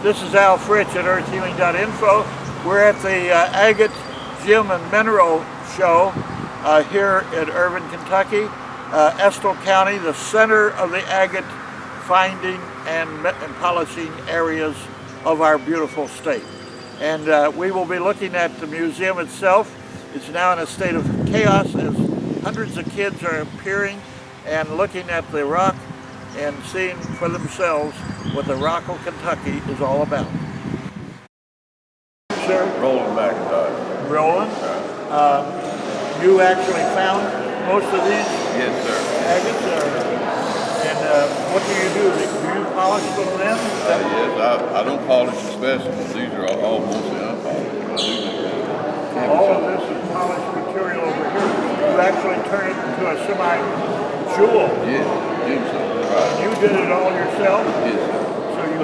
This is Al Fritsch at Earthhealing.info. We're at the Agate Gem and Mineral Show here in Irvine, Kentucky. Estill County, the center of the agate finding and polishing areas of our beautiful state. And we will be looking at the museum itself. It's now in a state of chaos as hundreds of kids are appearing and looking at the rock and seeing for themselves what the Rock of Kentucky is all about. Sir? Roland McIntyre. Roland? You actually found most of these? Yes, sir. Agates? And what do? Do you polish them then? Yes, I don't polish the specimens. These are all mostly unpolished. All of this is polished material over here. You actually turn it into a semi-jewel. Yes, right. You did it all yourself? Yes, sir. So you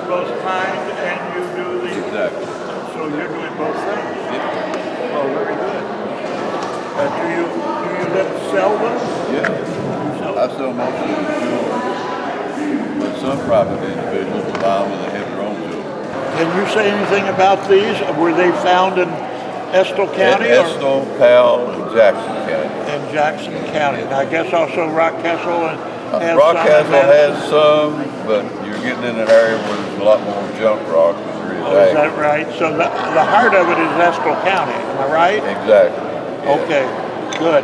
both find and you do the... Exactly. So you're doing both things? Yes. Oh, very good. Do you then sell them? Yeah. I sell most of the jewelry. But some private individuals will buy them and they have their own jewelry. Can you say anything about these? Were they found in Estill County? Estill, Powell, and Jackson County. In Jackson County. And I guess also Rockcastle has Rockcastle has some, but you're getting in an area where there's a lot more junk rock than there is agate. Is that right? So the heart of it is Estill County, am I right? Exactly. Yeah. Okay, good.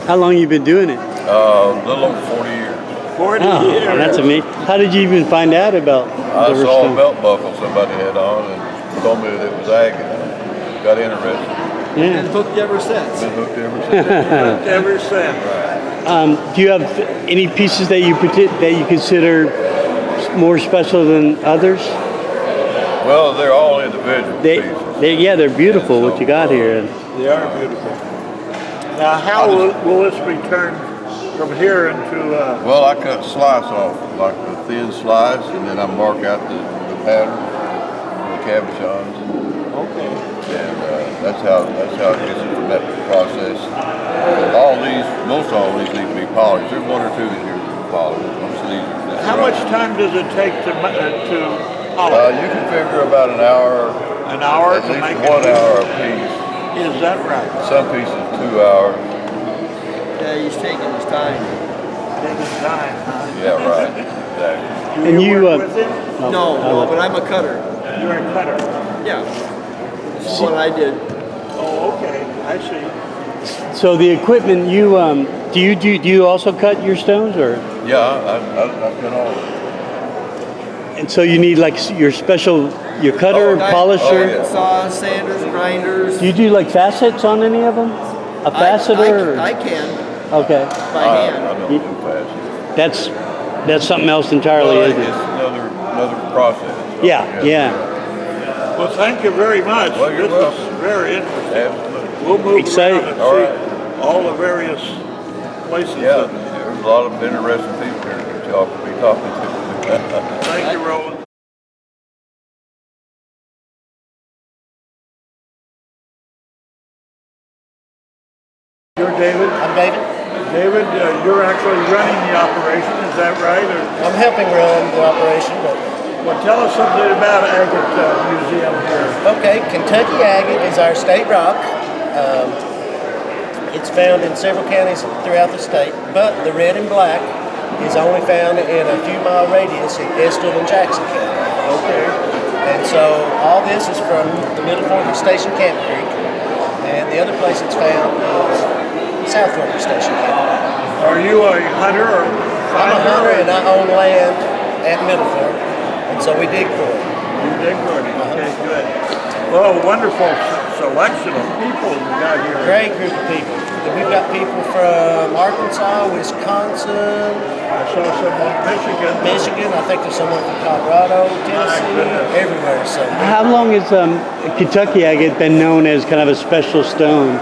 How long you been doing it? A little over 40 years. 40 years. That's amazing. How did you even find out about I saw a belt buckle somebody had on and told me that it was agate. Got interested. Yeah. And hooked ever since. Been hooked ever since. Hooked ever since. Right. Do you have any pieces that you consider more special than others? Well, they're all individual pieces. Yeah, they're beautiful. What you got here? They are beautiful. Now, how will this be turned from here into? Well, I cut slice off, like the thin slice, and then I mark out the pattern, the cabochons. Okay. And that's how it gets into that process. Most all these need to be polished. There's one or two in here that are polished. Most of these are. How much time does it take to polish? You can figure about an hour. An hour at to least make 1 hour a piece. Is that right? Some pieces 2 hours. Yeah, he's taking his time. Taking time, huh? Yeah, right. Exactly. Do And you you, work with him? No, but I'm a cutter. You're a cutter. Yeah. This is what I did. Oh, okay. I see. So the equipment do you also cut your stones or? Yeah, I've cut all of it. And so you need like your cutter, polisher. yeah. Saws, sanders, grinders. Do you do like facets on any of them? A faceter? I can, Okay. by I hand. don't do fast. That's something else entirely, Well, isn't it's it? another process. So, Yeah. Well, thank you very much. Well, you're this welcome. is very interesting. Absolutely. We'll move Exciting. around and All see right. all the various places. Yeah, there's a lot of interesting people here that y'all could be talking to. Thank you, Roland. You're David? I'm David. David, you're actually running the operation, is that right? I'm helping run the operation. Well, tell us something about Agate Museum here. Okay, Kentucky agate is our state rock. It's found in several counties throughout the state, but the red and black is only found in a few mile radius in Estill and Jackson County. Okay. And so all this is from the Middle Fork of Station Camp Creek, and the other place it's found is South Fork of Station Camp Creek. Are you a hunter or I'm a hunter and I own land at Middle Fork, and so we dig for it. You dig for it? Okay, good. Well, wonderful selection of people you got here. Great group of people. We've got people from Arkansas, Wisconsin, I saw someone in Michigan. I think there's someone from Colorado, Tennessee, everywhere. So How long has Kentucky agate been known as kind of a special stone?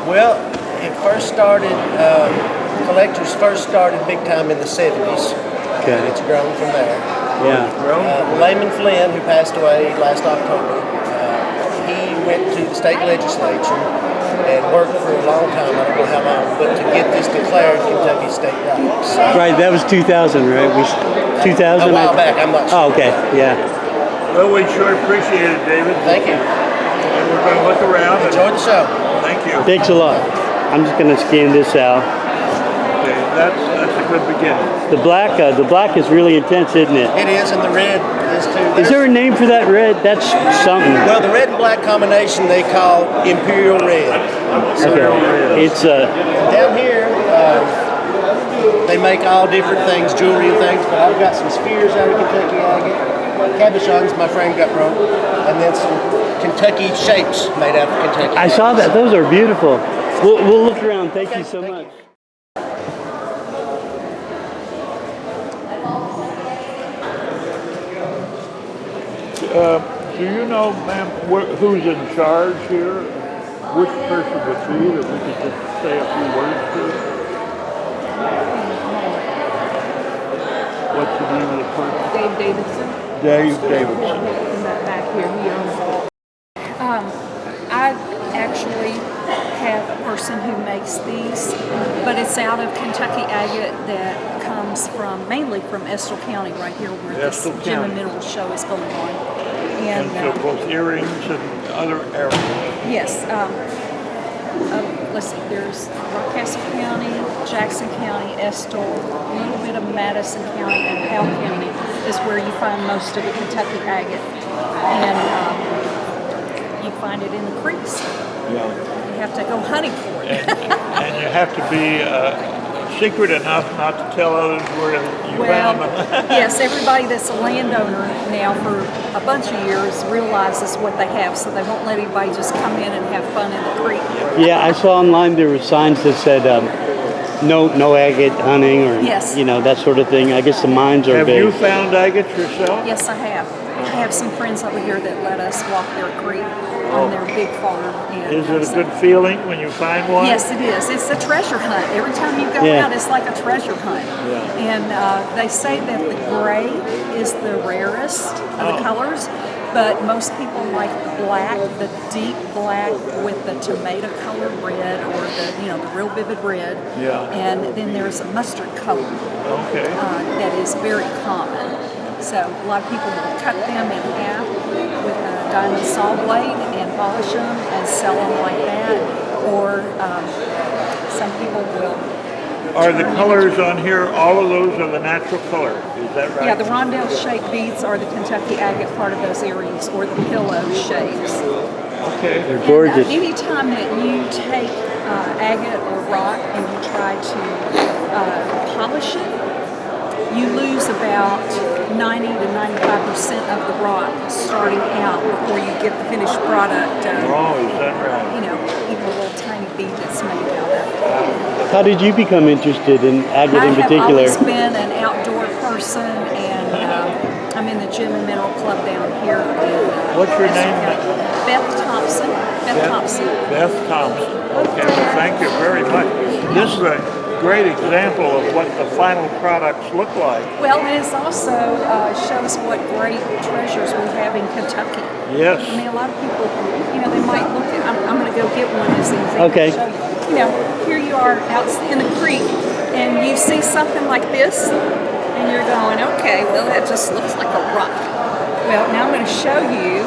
well, it first started. Collectors first started big time in the 70s, Okay. and it's grown from there. Yeah. Layman Flynn, who passed away last October, he went to the state legislature and worked for a long time. I don't know how long, but to get this declared Kentucky State Right. So, Right, that was 2000, right? 2000? a while back, I'm not sure. Oh, okay, yeah. Well, we sure appreciate it, David. Thank you. And we're going to look around. Enjoy the show. Thank you. Thanks a lot. I'm just gonna scan this out. Okay, that's a good beginning. The black is really intense, isn't it? It is, and the red is too. Is there a name for that red? That's something. Well, the red and black combination they call Imperial Red. Okay. It's Down here, they make all different things, jewelry and things, but I've got some spheres out of Kentucky agate, cabochons my friend got broke, and then some Kentucky shapes made out of Kentucky I saw that. Those are beautiful. We'll look around. Thank you so much. Do you know, ma'am, who's in charge here? Which person would be that we could just say a few words to? What's the name of the person? Dave Davidson. Dave Davidson. In that back here, he owns it. I actually have a person who makes these, but it's out of Kentucky agate that comes from, mainly from Estill County, right here where this Estill Gem and County. Mineral show is going on. And so both earrings and other areas. Yes, let's see, there's Rockcastle County, Jackson County, Estill, a little bit of Madison County, and Powell County is where you find most of the Kentucky agate. And you find it in the creeks. Yeah. You have to go hunting for it. And you have to be secret enough not to tell others where you Well, found them. yes, everybody that's a landowner now for a bunch of years realizes what they have, so they won't let anybody just come in and have fun in the creek. Yeah, I saw online there were signs that said no agate hunting or Yes. that sort of thing. I guess the mines are Have big. you found agate yourself? Yes, I have. I have some friends over here that let us walk their creek on their big farm. And Is it a good feeling when you find one? Yes, it is. It's a treasure hunt. Every time you go Yeah. out, it's like a treasure hunt. Yeah. And they say that the gray is the rarest of the colors, but most people like the black, the deep black with the tomato colored red, or the real vivid red. Yeah. And then there's a mustard color Okay. that is very common. So a lot of people will cut them in half with a diamond saw blade and polish them and sell them like that. Or some people will. Are the colors on here, all of those are the natural color? Is that right? Yeah, the rondelle shaped beads are the Kentucky agate part of those earrings, or the pillow shapes. Okay. They're gorgeous. And, anytime that you take agate or rock and you try to polish it, you lose about 90 to 95% of the rock starting out before you get the finished product. Oh, is that right? Even a little tiny bead that's made out of it. How did you become interested in agate I in have particular? always been an outdoor person, and I'm in the Gem and Mineral Club down here. What's your name? Beth Thompson. Beth Thompson. Beth Thompson. Okay, well, thank you very much. This is a great example of what the final products look like. Well, and it also shows what great treasures we have in Kentucky. Yes. I mean, a lot of people, they might look at, I'm going to go get one as an example. Okay. To show you. Here you are out in the creek, and you see something like this, and you're going, okay, well, that just looks like a rock. Well, now I'm going to show you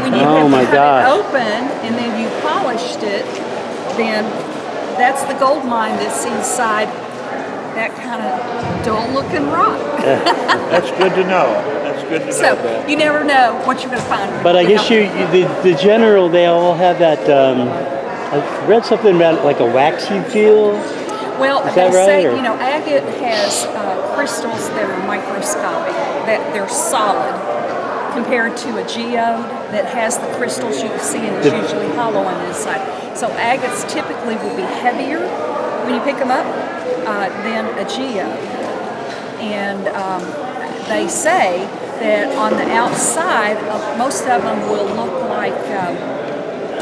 when you Oh my have cut gosh. it open and then you polished it, then that's the gold mine that's inside that kind of dull-looking rock. That's good to know. That's good to know, So Beth. you never know what you're going to find. But I guess the general, they all have that. I read something about like a waxy feel. Well, Is they that right, say, or- agate has crystals that are microscopic, that they're solid, compared to a geode that has the crystals you can see and is usually hollow on the inside. So agates typically will be heavier when you pick them up than a geode. And they say that on the outside, most of them will look like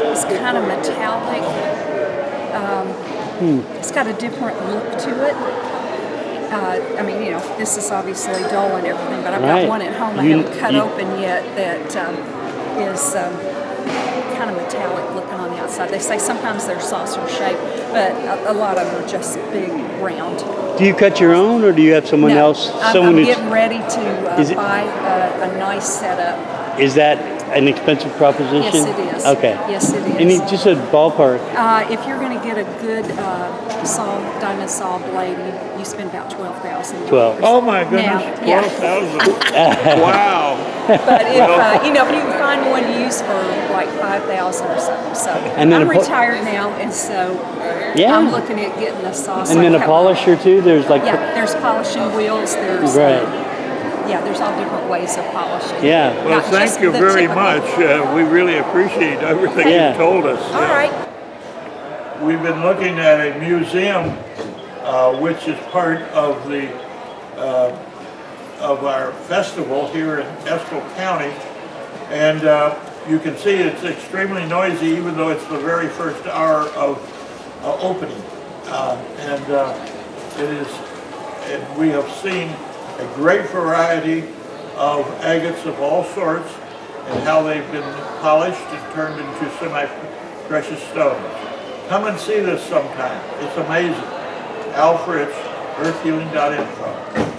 it's kind of metallic. It's got a different look to it. I mean, this is obviously dull and everything, but I've Right. got one at home I haven't cut open yet that is kind of metallic looking on the outside. They say sometimes they're saucer shaped, but a lot of them are just big, round. Do you cut your own, or do you have someone No, else? I'm getting ready to Is it- buy a nice setup. Is that an expensive proposition? Yes, it is. Okay. Yes, it is. Any just a ballpark? If you're going to get a good diamond saw blade, you spend about $12,000. 12. Oh my goodness, Now, yeah. 12,000. Wow. But if you can find one used for like 5,000 or something, so And then I'm a po- retired now, and so Yeah. I'm looking at getting a saw. And then a polisher too. There's like Yeah, there's polishing wheels. There's Right. yeah, there's all different ways of polishing. Yeah. Well, Not just thank you the very typical. much. We really appreciate everything Yeah. you've told us. All right. We've been looking at a museum, which is part of the of our festival here in Estill County, and you can see it's extremely noisy, even though it's the very first hour of opening, and we have seen a great variety of agates of all sorts and how they've been polished and turned into semi-precious stones. Come and see this sometime. It's amazing. Al Fritz, earthhealing.info.